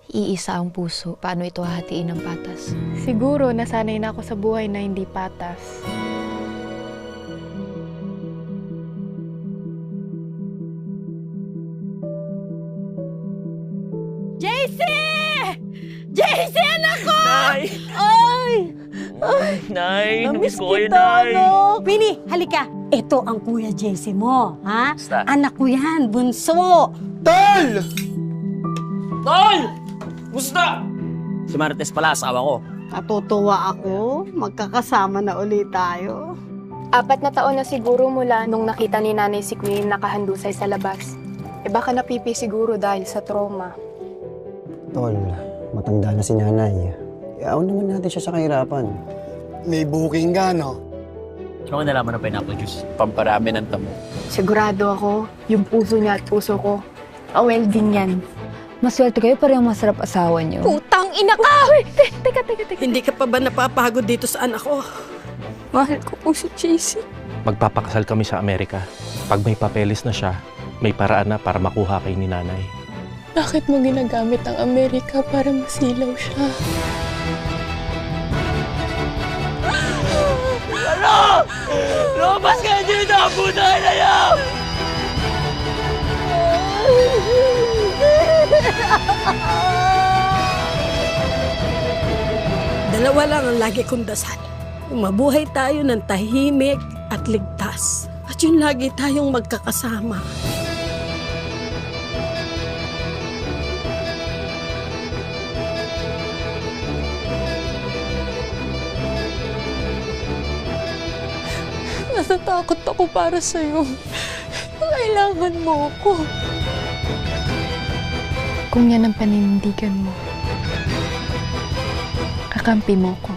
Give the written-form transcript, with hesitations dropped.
Iisa ang puso. Paano ito hahatiin ng patas? Siguro nasanay na ako sa buhay na hindi patas. JC! JC, anak ko! Nay! Ay! Nay, namiss ko kayo, kita, Nay. ano? Pini, halika. Ito ang kuya JC mo, ha? Basta. Anak ko yan, bunso. Tol! Tol! Gusto! Si Marites pala, asawa ko. Natutuwa ako. Magkakasama na ulit tayo. 4 na taon na siguro mula nung nakita ni nanay si Queen nakahandusay sa labas. Baka napipi siguro dahil sa trauma. Tol, matanda na si nanay. Iaon naman natin siya sa kahirapan. May booking ka, no? Ano ka nalaman ng pineapple juice? Pamparami ng tamo. Sigurado ako, yung puso niya at puso ko, welding yan. Maswerte kayo, parang masarap asawa niyo. Putang ina ka! Teka. Hindi ka pa ba napapagod dito sa anak ko? Mahal ko po si JC. Magpapakasal kami sa Amerika. Pag may papeles na siya, may paraan na para makuha kay ni nanay. Bakit mo ginagamit ang Amerika para masilaw siya? Ano? Lumabas kayo dito! Buday na yan! Dalawa lang ang lagi kong dasal. Yung mabuhay tayo ng tahimik at ligtas. At yung lagi tayong magkakasama. Natatakot ako para sa'yo. Kailangan mo ako. Kung yan ang paninindigan mo, kakampi mo ko.